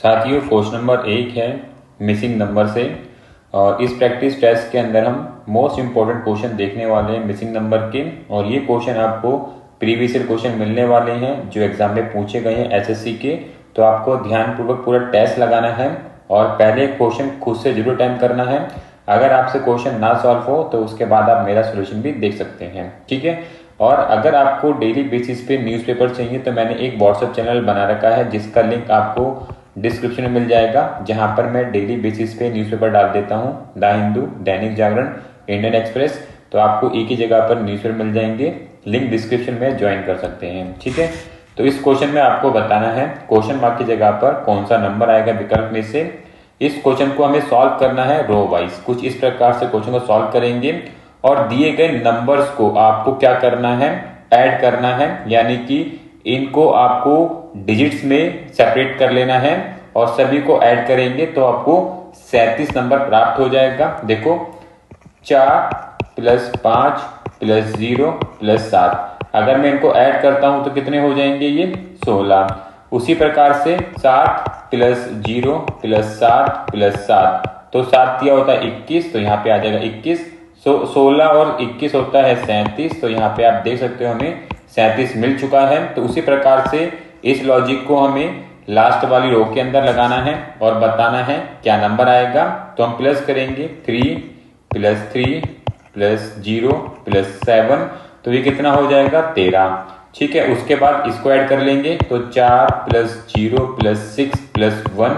साथियों question number 1 है missing number से। और इस प्रैक्टिस टेस्ट के अंदर हम मोस्ट इम्पोर्टेंट क्वेश्चन देखने वाले हैं मिसिंग नंबर के। और ये क्वेश्चन आपको प्रीवियस ईयर क्वेश्चन मिलने वाले हैं जो एग्जाम में पूछे गए हैं एसएससी के। तो आपको ध्यानपूर्वक पूरा टेस्ट लगाना है और पहले क्वेश्चन खुद से जरूर अटेम्प्ट करना है। अगर आपसे क्वेश्चन ना सॉल्व हो तो उसके बाद आप मेरा सोल्यूशन भी देख सकते हैं, ठीक है। और अगर आपको डेली बेसिस पे न्यूज़पेपर चाहिए तो मैंने एक व्हाट्सएप चैनल बना रखा है जिसका लिंक आपको डिस्क्रिप्शन में मिल जाएगा, जहां पर मैं डेली बेसिस पे न्यूज़पेपर डाल देता हूं। The Hindu, Dainik Jagran, Indian express. तो आपको एक ही जगह पर न्यूज़पेपर मिल जाएंगे, लिंक डिस्क्रिप्शन में ज्वाइन कर सकते हैं, ठीक है। तो इस क्वेश्चन में आपको बताना है क्वेश्चन मार्क की जगह पर कौन सा नंबर आएगा विकल्प में से। इस क्वेश्चन को हमें सॉल्व करना है रो वाइज। कुछ इस प्रकार से क्वेश्चन को सॉल्व करेंगे और दिए गए नंबर्स को आपको क्या करना है, ऐड करना है। यानी कि इनको आपको डिजिट्स में सेपरेट कर लेना है और सभी को ऐड करेंगे तो आपको 37 नंबर प्राप्त हो जाएगा। देखो 4 + 5 + 0 + 7, अगर मैं इनको ऐड करता हूं तो कितने हो जाएंगे, ये 16। उसी प्रकार से 7 + 0 + 7 + 7, तो 7 दिया होता है 21, तो यहाँ पे आ जाएगा 21। 16 और 21 होता है 37, तो यहाँ पे आप देख सकते हो हमें 37 मिल चुका है। तो उसी प्रकार से इस लॉजिक को हमें लास्ट वाली रो के अंदर लगाना है और बताना है क्या नंबर आएगा। तो हम प्लस करेंगे 3 + 3 + 0 + 7, तो ये कितना हो जाएगा 13, ठीक है। उसके बाद इसको ऐड कर लेंगे तो 4 + 0 + 6 + 1,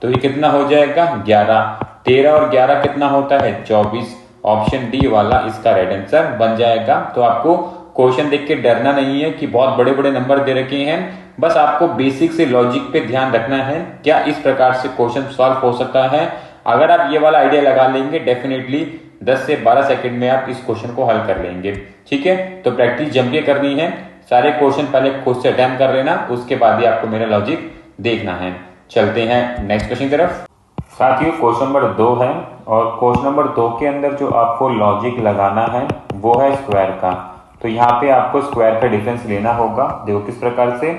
तो ये कितना हो जाएगा 11। 13 और 11 कितना होता है 24। ऑप्शन डी वाला इसका राइट आंसर बन जाएगा। तो आपको क्वेश्चन देख के डरना नहीं है कि बहुत बड़े बड़े नंबर दे रखे हैं, बस आपको बेसिक से लॉजिक पे ध्यान रखना है क्या इस प्रकार से क्वेश्चन सॉल्व हो सकता है। अगर आप ये वाला आइडिया लगा लेंगे डेफिनेटली 10 से 12 सेकंड में आप इस क्वेश्चन को हल कर लेंगे, ठीक है। तो प्रैक्टिस जम के करनी है, सारे क्वेश्चन पहले खुद से अटेम्प्ट कर लेना, उसके बाद ही आपको मेरा लॉजिक देखना है। चलते हैं नेक्स्ट क्वेश्चन की तरफ। साथियों क्वेश्चन नंबर 2 है और क्वेश्चन नंबर 2 के अंदर जो आपको लॉजिक लगाना है वो है स्क्वायर का। तो यहाँ पे आपको स्क्वायर का डिफरेंस लेना होगा। देखो किस प्रकार से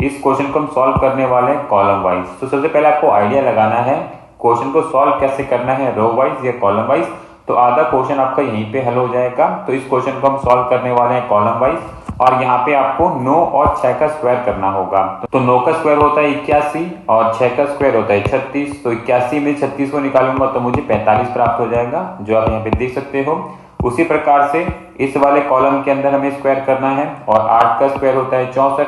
इस क्वेश्चन को हम सॉल्व करने वाले हैं कॉलम वाइज। तो सबसे पहले आपको आइडिया लगाना है क्वेश्चन को सॉल्व कैसे करना है, रो वाइज या कॉलम वाइज। तो आधा क्वेश्चन आपका यहीं पे हल हो जाएगा। तो इस क्वेश्चन को हम सॉल्व करने वाले हैं कॉलम वाइज और यहाँ पे आपको 9 और 6 का स्क्वायर करना होगा। तो 9 का स्क्वायर होता है 81 और 6 का स्क्वायर होता है 36। तो 81 में 36 को निकालूंगा तो मुझे 45 प्राप्त हो जाएगा, जो आप यहाँ पे देख सकते हो। उसी प्रकार से इस वाले कॉलम के अंदर हमें स्क्वायर करना है और 8 का स्क्वायर होता है 64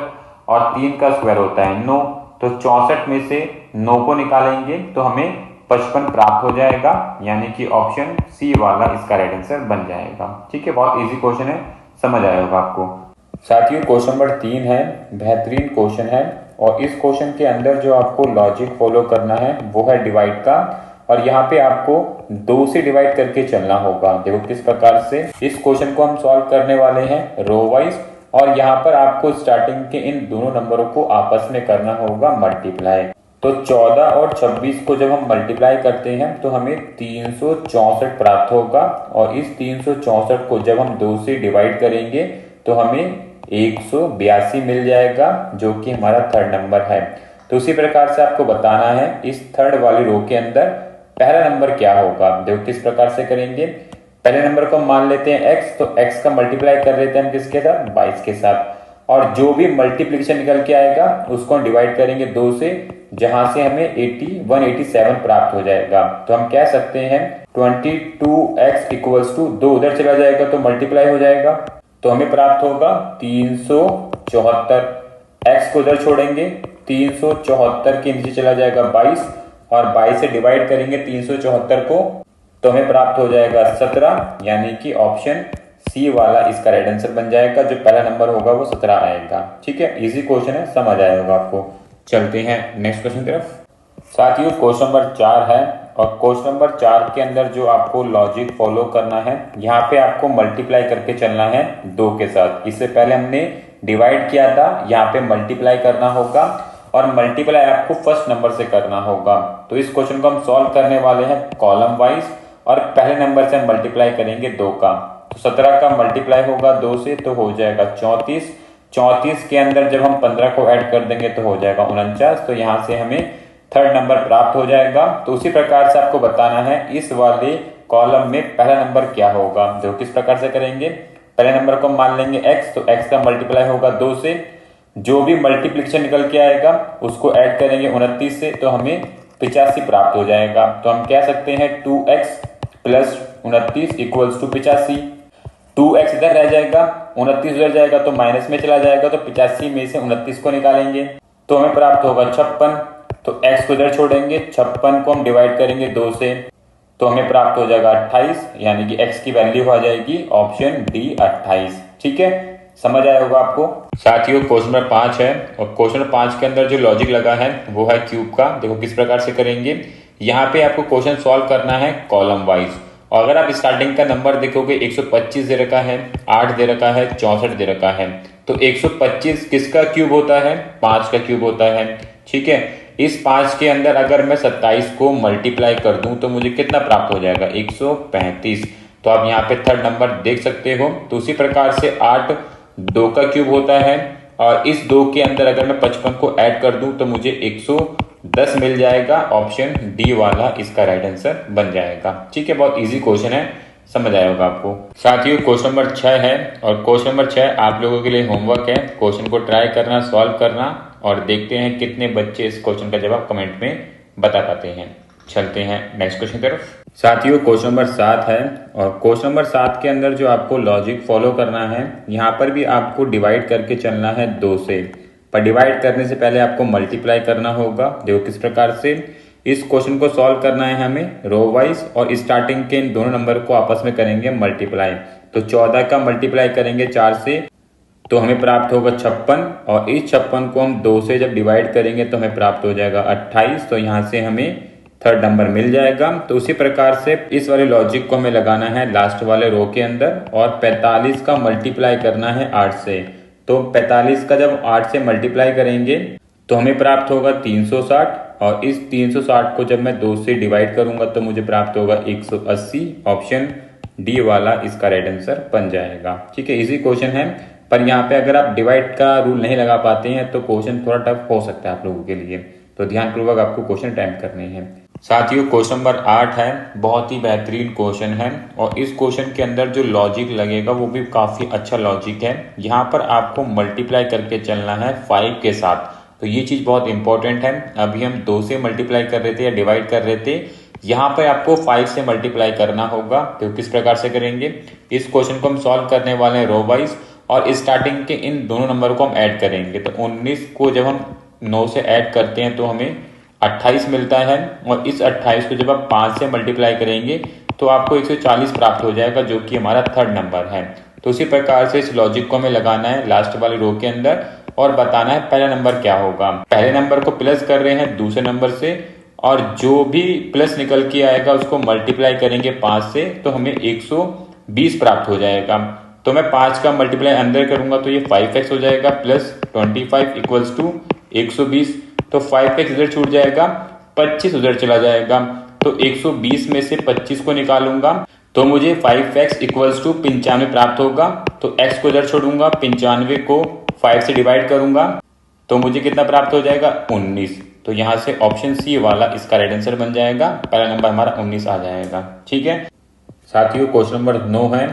और 3 का स्क्वायर होता है 9। तो 64 में से 9 को निकालेंगे तो हमें 55 प्राप्त हो जाएगा, यानी कि ऑप्शन सी वाला इसका राइट आंसर बन जाएगा, ठीक है। बहुत इजी क्वेश्चन है, समझ आया होगा आपको। साथियों क्वेश्चन नंबर 3 है, बेहतरीन क्वेश्चन है और इस क्वेश्चन के अंदर जो आपको लॉजिक फॉलो करना है वो है डिवाइड का। और यहाँ पे आपको 2 से डिवाइड करके चलना होगा। देखो किस प्रकार से इस क्वेश्चन को हम सॉल्व करने वाले हैं रो वाइज। और यहाँ पर आपको स्टार्टिंग के इन दोनों नंबरों को आपस में करना होगा मल्टीप्लाई। तो 14 और 26 को जब हम मल्टीप्लाई करते हैं तो हमें 364 प्राप्त होगा और इस 364 को जब हम 2 से डिवाइड करेंगे तो हमें 182 मिल जाएगा, जो कि हमारा थर्ड नंबर है। तो उसी प्रकार से आपको बताना है इस थर्ड वाली रो के अंदर पहला नंबर क्या होगा। देखो किस प्रकार से करेंगे। पहले नंबर को हम मान लेते हैं x, तो x का मल्टीप्लाई कर लेते हैं हम किसके साथ, 22 के साथ। और जो भी मल्टीप्लिकेशन निकल के आएगा उसको हम डिवाइड करेंगे 2 से, जहां से हमें 187 प्राप्त हो जाएगा। तो हम कह सकते हैं 22x = 2 उधर चला जाएगा तो मल्टीप्लाई हो जाएगा, तो हमें प्राप्त होगा 374। x को उधर छोड़ेंगे 374 के नीचे चला जाएगा 22 और 22 से डिवाइड करेंगे 374 को तो हमें प्राप्त हो जाएगा 17, यानी कि ऑप्शन सी वाला इसका राइट आंसर बन जाएगा। जो पहला नंबर होगा वो 17 आएगा, ठीक है। इजी क्वेश्चन है, समझ आया होगा आपको। चलते हैं नेक्स्ट क्वेश्चन की तरफ। साथियों क्वेश्चन नंबर 4 है और क्वेश्चन नंबर 4 के अंदर जो आपको लॉजिक फॉलो करना है, यहाँ पे आपको मल्टीप्लाई करके चलना है 2 के साथ। इससे पहले हमने डिवाइड किया था, यहाँ पे मल्टीप्लाई करना होगा और मल्टीप्लाई आपको फर्स्ट नंबर से करना होगा। तो इस क्वेश्चन को हम सॉल्व करने वाले हैं कॉलम वाइज और पहले नंबर से हम मल्टीप्लाई करेंगे 2 का। तो 17 का मल्टीप्लाई होगा 2 से तो हो जाएगा 34। 34 के अंदर जब हम 15 को ऐड कर देंगे तो हो जाएगा 49। तो यहाँ से हमें थर्ड नंबर प्राप्त हो जाएगा। तो उसी प्रकार से आपको बताना है इस वाले कॉलम में पहला नंबर क्या होगा। देखो किस प्रकार से करेंगे, पहले नंबर को मान लेंगे x, तो x का मल्टीप्लाई होगा 2 से, जो भी मल्टीप्लिकेशन निकल के आएगा उसको ऐड करेंगे 29 से, तो हमें 85 प्राप्त हो जाएगा। तो हम कह सकते हैं 2x plus 29 equals to 85। 2x इधर रह जाएगा, 29 उधर जाएगा तो माइनस में चला जाएगा, तो 85 में से 29 को निकालेंगे तो हमें प्राप्त होगा 56। तो x को इधर छोड़ेंगे, 56 को हम डिवाइड करेंगे 2 से, तो हमें प्राप्त हो जाएगा 28, यानी कि x की वैल्यू हो जाएगी ऑप्शन डी 28। ठीक है, समझ आया होगा आपको। साथियों क्वेश्चन नंबर 5 है, और क्वेश्चन नंबर 5 के अंदर जो लॉजिक लगा है वो है क्यूब का। देखो किस प्रकार से करेंगे, यहाँ पे आपको क्वेश्चन सॉल्व करना है कॉलम वाइज। और अगर आप स्टार्टिंग का नंबर देखोगे 125 दे रखा है, 8 दे रखा है, 64 दे रखा है, तो 125 किसका क्यूब होता है, 5 का क्यूब होता है। ठीक है, इस 5 के अंदर अगर मैं 27 को मल्टीप्लाई कर दूं तो मुझे कितना प्राप्त हो जाएगा, 135। तो आप यहाँ पे थर्ड नंबर देख सकते हो। तो उसी प्रकार से 8 2 का क्यूब होता है, और इस 2 के अंदर अगर मैं 55 को ऐड कर दूं तो मुझे 110 मिल जाएगा। ऑप्शन डी वाला इसका राइट आंसर बन जाएगा। ठीक है, बहुत इजी क्वेश्चन है, समझ आया होगा आपको। साथियों क्वेश्चन नंबर 6 है, और क्वेश्चन नंबर 6 आप लोगों के लिए होमवर्क है। क्वेश्चन को ट्राई करना, सॉल्व करना, और देखते हैं कितने बच्चे इस क्वेश्चन का जवाब कमेंट में बता पाते हैं। चलते हैं नेक्स्ट क्वेश्चन की तरफ। साथियों क्वेश्चन नंबर 7 है, और क्वेश्चन नंबर 7 के अंदर जो आपको लॉजिक फॉलो करना है, यहाँ पर भी आपको डिवाइड करके चलना है 2 से, पर डिवाइड करने से पहले आपको मल्टीप्लाई करना होगा। देखो किस प्रकार से इस क्वेश्चन को सॉल्व करना है हमें रो वाइज, और स्टार्टिंग के इन दोनों नंबर को आपस में करेंगे मल्टीप्लाई। तो 14 का मल्टीप्लाई करेंगे 4 से, तो हमें प्राप्त होगा 56, और इस 56 को हम 2 से जब डिवाइड करेंगे तो हमें प्राप्त हो जाएगा 28। तो यहाँ से हमें थर्ड नंबर मिल जाएगा। तो उसी प्रकार से इस वाले लॉजिक को हमें लगाना है लास्ट वाले रो के अंदर, और 45 का मल्टीप्लाई करना है 8 से। तो 45 का जब 8 से मल्टीप्लाई करेंगे तो हमें प्राप्त होगा 360, और इस 360 को जब मैं 2 से डिवाइड करूंगा तो मुझे प्राप्त होगा 180। ऑप्शन डी वाला इसका राइट आंसर बन जाएगा। ठीक है, इजी क्वेश्चन है, पर यहाँ पे अगर आप डिवाइड का रूल नहीं लगा पाते हैं तो क्वेश्चन थोड़ा टफ हो सकता है आप लोगों के लिए, तो ध्यानपूर्वक आपको क्वेश्चन अटेम्प्ट करने हैं। साथियों क्वेश्चन नंबर 8 है, बहुत ही बेहतरीन क्वेश्चन है, और इस क्वेश्चन के अंदर जो लॉजिक लगेगा वो भी काफी अच्छा लॉजिक है। यहाँ पर आपको मल्टीप्लाई करके चलना है 5 के साथ, तो ये चीज बहुत इंपॉर्टेंट है। अभी हम 2 से मल्टीप्लाई कर रहे थे या डिवाइड कर रहे थे, यहाँ पर आपको 5 से मल्टीप्लाई करना होगा। तो किस प्रकार से करेंगे, इस क्वेश्चन को हम सॉल्व करने वाले हैं रो वाइज, और स्टार्टिंग के इन दोनों नंबर को हम ऐड करेंगे। तो 19 को जब हम 9 से ऐड करते हैं तो हमें 28 मिलता है, और इस 28 को जब आप 5 से मल्टीप्लाई करेंगे तो आपको 140 प्राप्त हो जाएगा, जो कि हमारा थर्ड नंबर है। तो उसी प्रकार से इस लॉजिक को हमें लगाना है लास्ट वाली रो के अंदर, और बताना है पहला नंबर क्या होगा। पहले नंबर को प्लस कर रहे हैं दूसरे नंबर से, और जो भी प्लस निकल के आएगा उसको मल्टीप्लाई करेंगे 5 से, तो हमें 120 प्राप्त हो जाएगा। तो मैं 5 का मल्टीप्लाई अंदर करूंगा तो ये 5x हो जाएगा, प्लस 25 इक्वल्स टू 120। तो 5x इधर छूट जाएगा, 25 उधर चला जाएगा, तो 120 में से 25 को निकालूंगा तो मुझे 5x इक्वल्स टू 95 प्राप्त होगा। तो x को इधर छोड़ूंगा, 95 को 5 से डिवाइड करूंगा तो मुझे कितना प्राप्त हो जाएगा, 19। तो यहाँ से ऑप्शन सी वाला इसका राइट आंसर बन जाएगा, पहला नंबर हमारा 19 आ जाएगा। ठीक है साथियों, क्वेश्चन नंबर 9 है,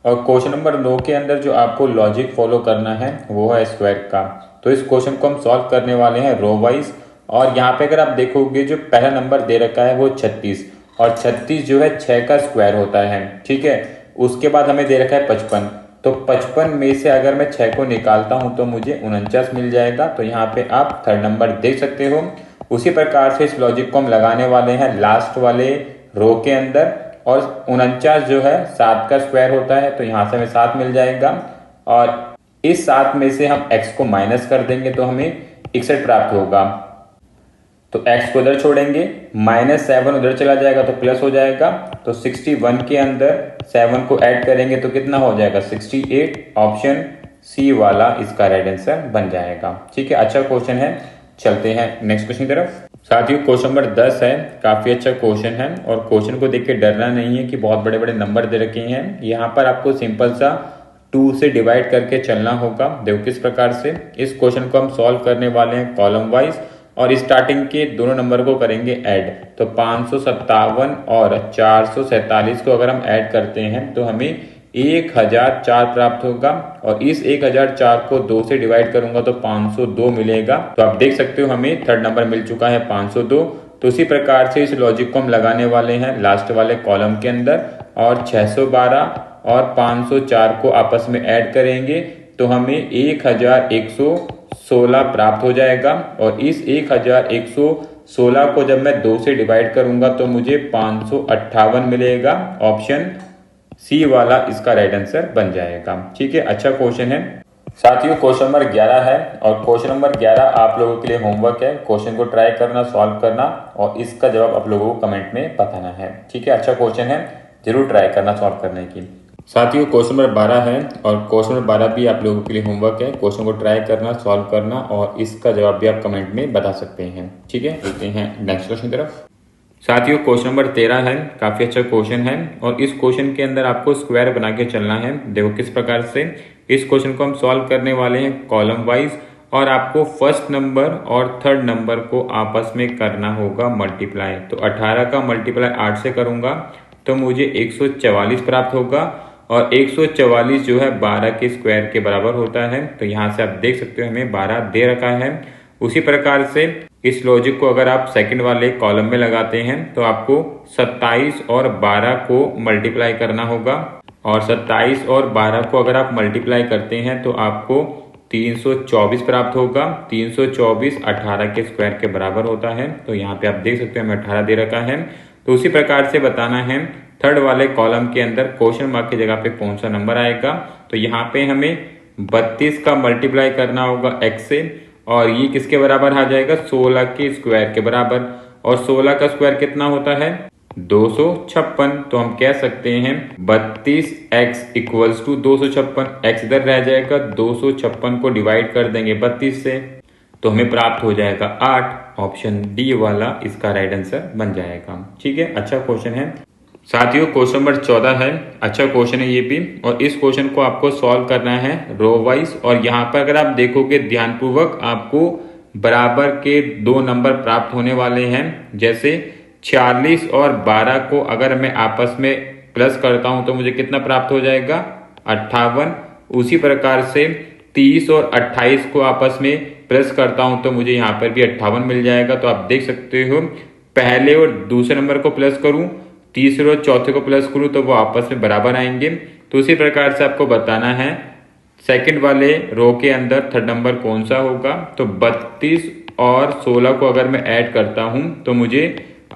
और क्वेश्चन नंबर 9 के अंदर जो आपको लॉजिक फॉलो करना है वो है स्क्वायर का। तो इस क्वेश्चन को हम सॉल्व करने वाले हैं रो वाइज, और यहाँ पे अगर आप देखोगे जो पहला नंबर दे रखा है वो 36, और 36 जो है 6 का स्क्वायर होता है। ठीक है, उसके बाद हमें दे रखा है 55, तो 55 में से अगर मैं 6 को निकालता हूं तो मुझे 49 मिल जाएगा। तो यहाँ पे आप थर्ड नंबर देख सकते हो। उसी प्रकार से इस लॉजिक को हम लगाने वाले हैं लास्ट वाले रो के अंदर, और 49 जो है 7 का स्क्वायर होता है, तो यहाँ से हमें 7 मिल जाएगा, और इस 7 में से हम x को माइनस कर देंगे तो हमें 61 प्राप्त होगा। तो x को उधर छोड़ेंगे, -7 उधर चला जाएगा तो प्लस हो जाएगा, तो 61 के अंदर 7 को ऐड करेंगे तो कितना हो जाएगा, 68। ऑप्शन सी वाला इसका राइट आंसर बन जाएगा। ठीक है, अच्छा क्वेश्चन है, चलते हैं नेक्स्ट क्वेश्चन की तरफ। साथियों क्वेश्चन नंबर 10 है, काफी अच्छा क्वेश्चन है, और क्वेश्चन को देख के डरना नहीं है कि बहुत बड़े बड़े नंबर दे रखे हैं। यहाँ पर आपको सिंपल सा 2 से डिवाइड करके चलना होगा। देखो किस प्रकार से इस क्वेश्चन को हम सॉल्व करने वाले हैं कॉलम वाइज, और स्टार्टिंग के दोनों नंबर को करेंगे ऐड। तो 557 और 447 को अगर हम ऐड करते हैं तो हमें 1004 प्राप्त होगा, और इस 1004 को 2 से डिवाइड करूंगा तो 502 मिलेगा। तो आप देख सकते हो हमें थर्ड नंबर मिल चुका है 502। तो उसी प्रकार से इस लॉजिक को हम लगाने वाले हैं लास्ट वाले कॉलम के अंदर, और 612 और 504 को आपस में ऐड करेंगे तो हमें 1116 प्राप्त हो जाएगा, और इस 1116 को जब मैं 2 से डिवाइड करूंगा तो मुझे 558 मिलेगा। ऑप्शन सी वाला इसका राइट आंसर बन जाएगा। ठीक है, अच्छा क्वेश्चन है साथियों। क्वेश्चन नंबर 11 है, और क्वेश्चन नंबर 11 आप लोगों के लिए होमवर्क है। क्वेश्चन को ट्राई करना, सॉल्व करना, और इसका जवाब आप लोगों को कमेंट में बताना है। ठीक है, अच्छा क्वेश्चन है, जरूर ट्राई करना सॉल्व करने की। साथियों क्वेश्चन नंबर 12 है, और क्वेश्चन नंबर 12 भी आप लोगों के लिए होमवर्क है। क्वेश्चन को ट्राई करना, सॉल्व करना, और इसका जवाब भी आप कमेंट में बता सकते हैं। ठीक है, देखते हैं नेक्स्ट क्वेश्चन की तरफ। साथियों क्वेश्चन नंबर 13 है, काफी अच्छा क्वेश्चन है, और इस क्वेश्चन के अंदर आपको स्क्वायर बना के चलना है। देखो किस प्रकार से इस क्वेश्चन को हम सॉल्व करने वाले हैं कॉलम वाइज, और आपको फर्स्ट नंबर और थर्ड नंबर को आपस में करना होगा मल्टीप्लाई। तो 18 का मल्टीप्लाई 8 से करूंगा तो मुझे 144 प्राप्त होगा, और 144 जो है 12 के स्क्वायर के बराबर होता है। तो यहाँ से आप देख सकते हो हमें 12 दे रखा है। उसी प्रकार से इस लॉजिक को अगर आप सेकंड वाले कॉलम में लगाते हैं तो आपको 27 और 12 को मल्टीप्लाई करना होगा, और 27 और 12 को अगर आप मल्टीप्लाई करते हैं तो आपको 324 प्राप्त होगा। 324 18 के स्क्वायर के बराबर होता है। तो यहाँ पे आप देख सकते हो हमें 18 दे रखा है। तो उसी प्रकार से बताना है थर्ड वाले कॉलम के अंदर क्वेश्चन मार्क की जगह पे कौन सा नंबर आएगा। तो यहाँ पे हमें 32 का मल्टीप्लाई करना होगा x से, और ये किसके बराबर आ जाएगा 16 के स्क्वायर के बराबर, और 16 का स्क्वायर कितना होता है 256। तो हम कह सकते हैं 32x इक्वल्स टू 256। x इधर रह जाएगा, 256 को डिवाइड कर देंगे 32 से तो हमें प्राप्त हो जाएगा 8। ऑप्शन डी वाला इसका राइट आंसर बन जाएगा। ठीक है, अच्छा क्वेश्चन है साथियों। क्वेश्चन नंबर 14 है, अच्छा क्वेश्चन है ये भी, और इस क्वेश्चन को आपको सॉल्व करना है रो वाइज। और यहाँ पर अगर आप देखोगे ध्यानपूर्वक आपको बराबर के 2 नंबर प्राप्त होने वाले हैं। जैसे 46 और 12 को अगर मैं आपस में प्लस करता हूं तो मुझे कितना प्राप्त हो जाएगा 58। उसी प्रकार से 30 और 28 को आपस में प्लस करता हूं तो मुझे यहाँ पर भी 58 मिल जाएगा। तो आप देख सकते हो पहले और दूसरे नंबर को प्लस करूं, तीसरे और चौथे को प्लस करूं तो वो आपस में बराबर आएंगे। तो उसी प्रकार से आपको बताना है सेकंड वाले रो के अंदर थर्ड नंबर कौन सा होगा। तो 32 और 16 को अगर मैं ऐड करता हूं तो मुझे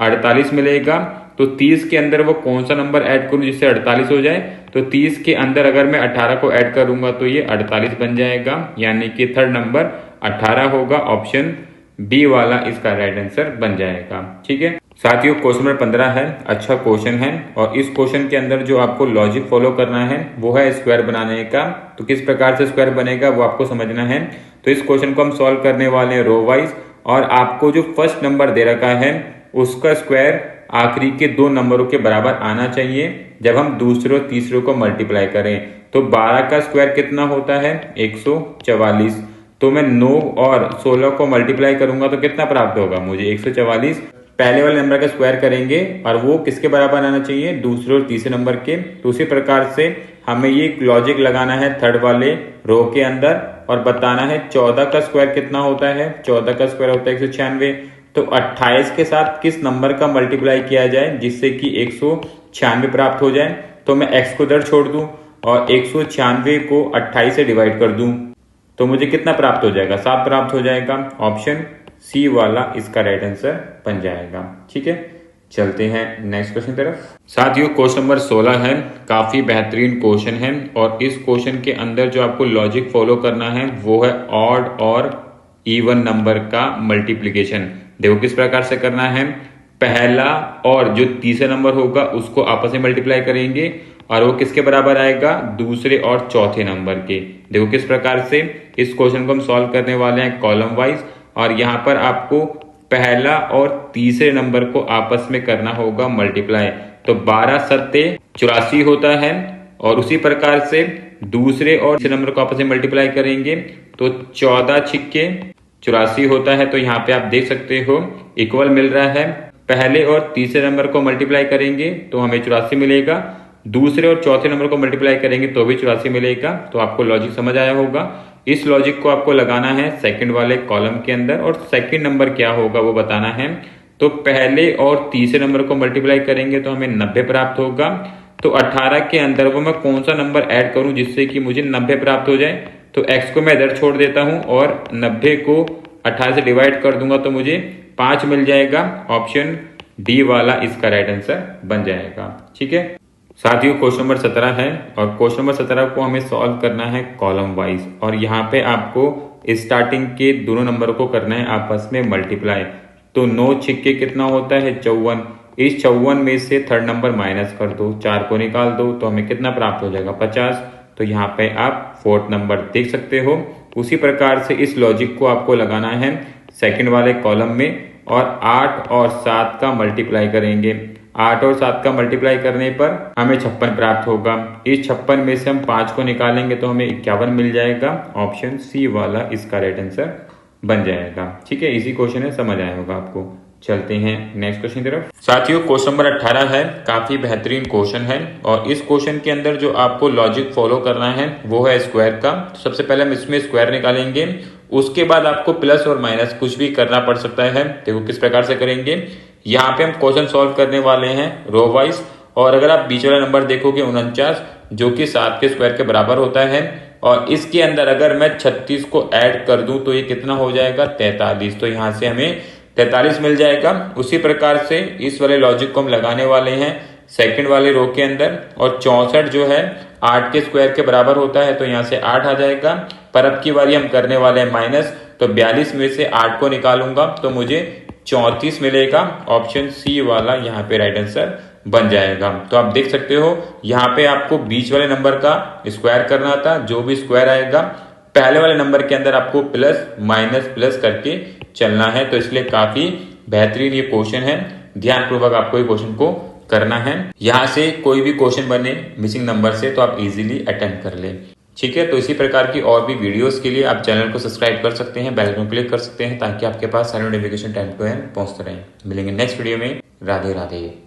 48 मिलेगा। तो 30 के अंदर वो कौन सा नंबर ऐड करूं जिससे 48 हो जाए। तो 30 के अंदर अगर मैं 18 को ऐड करूंगा तो ये 48 बन जाएगा, यानी कि थर्ड नंबर 18 होगा। ऑप्शन बी वाला इसका राइट आंसर बन जाएगा। ठीक है साथियों, क्वेश्चन नंबर 15 है, अच्छा क्वेश्चन है, और इस क्वेश्चन के अंदर जो आपको लॉजिक फॉलो करना है वो है स्क्वायर बनाने का। तो किस प्रकार से स्क्वायर बनेगा वो आपको समझना है। तो इस क्वेश्चन को हम सॉल्व करने वाले हैं रो वाइज, और आपको जो फर्स्ट नंबर दे रखा है उसका स्क्वायर आखिरी के 2 नंबरों के बराबर आना चाहिए जब हम दूसरे और तीसरे को मल्टीप्लाई करें। तो 12 का स्क्वायर कितना होता है 144। तो मैं 9 और 16 को मल्टीप्लाई करूंगा तो कितना प्राप्त होगा मुझे 144। पहले वाले नंबर का स्क्वायर करेंगे और वो किसके बराबर आना चाहिए दूसरे और तीसरे नंबर के। तो उसी प्रकार से हमें ये लॉजिक लगाना है थर्ड वाले रो के अंदर, और बताना है 14 का स्क्वायर कितना होता है। 14 का स्क्वायर होता है 196। तो 28 के साथ किस नंबर का मल्टीप्लाई किया जाए जिससे कि 196 प्राप्त हो जाए। तो मैं x को इधर छोड़ दूं और 196 को 28 से डिवाइड कर दूं तो मुझे कितना प्राप्त हो जाएगा 7 प्राप्त हो जाएगा। ऑप्शन सी वाला इसका राइट आंसर बन जाएगा। ठीक है, चलते हैं नेक्स्ट क्वेश्चन की तरफ। साथियों क्वेश्चन नंबर 16 है, काफी बेहतरीन क्वेश्चन है, और इस क्वेश्चन के अंदर जो आपको लॉजिक फॉलो करना है वो है ऑड और इवन नंबर का मल्टीप्लीकेशन। देखो किस प्रकार से करना है, पहला और जो तीसरा नंबर होगा उसको आपस में मल्टीप्लाई करेंगे और वो किसके बराबर आएगा दूसरे और चौथे नंबर के। देखो किस प्रकार से इस क्वेश्चन को हम सॉल्व करने वाले हैं कॉलम वाइज, और यहाँ पर आपको पहला और तीसरे नंबर को आपस में करना होगा मल्टीप्लाई। तो 12 सत्ते 84 होता है, और उसी प्रकार से दूसरे और तीसरे नंबर को आपस में मल्टीप्लाई करेंगे तो 14 छिक्के 84 होता है। तो यहाँ पे आप देख सकते हो इक्वल मिल रहा है। पहले और तीसरे नंबर को मल्टीप्लाई करेंगे तो हमें 84 मिलेगा, दूसरे और चौथे नंबर को मल्टीप्लाई करेंगे तो भी 84 मिलेगा। तो आपको लॉजिक समझ आया होगा। इस लॉजिक को आपको लगाना है सेकंड वाले कॉलम के अंदर और सेकंड नंबर क्या होगा वो बताना है। तो पहले और तीसरे नंबर को मल्टीप्लाई करेंगे तो हमें 90 प्राप्त होगा। तो 18 के अंदर वो मैं कौन सा नंबर ऐड करूं जिससे कि मुझे 90 प्राप्त हो जाए। तो x को मैं इधर छोड़ देता हूं और 90 को 18 से डिवाइड कर दूंगा तो मुझे 5 मिल जाएगा। ऑप्शन डी वाला इसका राइट आंसर बन जाएगा। ठीक है साथियों, क्वेश्चन नंबर 17 है और क्वेश्चन नंबर 17 को हमें सॉल्व करना है कॉलम वाइज और यहाँ पे आपको स्टार्टिंग के दोनों नंबर को करना है आपस में मल्टीप्लाई। तो 9 छिक्के कितना होता है 54। इस 54 में से थर्ड नंबर माइनस कर दो, 4 को निकाल दो तो हमें कितना प्राप्त हो जाएगा 50। तो यहाँ पे आप फोर्थ नंबर देख सकते हो। उसी प्रकार से इस लॉजिक को आपको लगाना है सेकंड वाले कॉलम में और 8 और 7 का मल्टीप्लाई करेंगे। 8 और 7 का मल्टीप्लाई करने पर हमें 56 प्राप्त होगा। इस 56 में से हम 5 को निकालेंगे तो हमें 51 मिल जाएगा। ऑप्शन सी वाला इसका राइट आंसर बन जाएगा। ठीक है, इसी क्वेश्चन है, समझ आया होगा आपको। चलते हैं नेक्स्ट क्वेश्चन की तरफ। साथियों क्वेश्चन नंबर 18 है, काफी बेहतरीन क्वेश्चन है और इस क्वेश्चन के अंदर जो आपको लॉजिक फॉलो करना है वो है स्क्वायर का। सबसे पहले हम इसमें स्क्वायर निकालेंगे, उसके बाद आपको प्लस और माइनस कुछ भी करना पड़ सकता है। देखो किस प्रकार से करेंगे। यहाँ पे हम क्वेश्चन सॉल्व करने वाले हैं रो वाइज और अगर आप बीच वाला नंबर देखोगे 49 जो कि 7 के स्क्वायर के बराबर होता है और इसके अंदर अगर मैं 36 को ऐड कर दूं तो ये कितना हो जाएगा 43। तो यहाँ से हमें 43 मिल जाएगा। उसी प्रकार से इस वाले लॉजिक को हम लगाने वाले हैं सेकंड वाले रो के अंदर और 64 जो है 8 के स्क्वायर के बराबर होता है तो यहाँ से 8 आ जाएगा। पर अब की बारी हम करने वाले हैं माइनस, तो 42 में से 8 को निकालूंगा तो मुझे 34 मिलेगा। ऑप्शन सी वाला यहाँ पे राइट आंसर बन जाएगा। तो आप देख सकते हो यहाँ पे आपको बीच वाले नंबर का स्क्वायर करना था, जो भी स्क्वायर आएगा पहले वाले नंबर के अंदर आपको प्लस माइनस प्लस करके चलना है। तो इसलिए काफी बेहतरीन ये क्वेश्चन है, ध्यानपूर्वक आपको ये क्वेश्चन को करना है। यहाँ से कोई भी क्वेश्चन बने मिसिंग नंबर से तो आप इजीली अटेम्प्ट कर ले। ठीक है, तो इसी प्रकार की और भी वीडियोस के लिए आप चैनल को सब्सक्राइब कर सकते हैं, बेल आइकन क्लिक कर सकते हैं ताकि आपके पास सारे नोटिफिकेशन टाइम पे पहुंचते रहें। मिलेंगे नेक्स्ट वीडियो में। राधे राधे।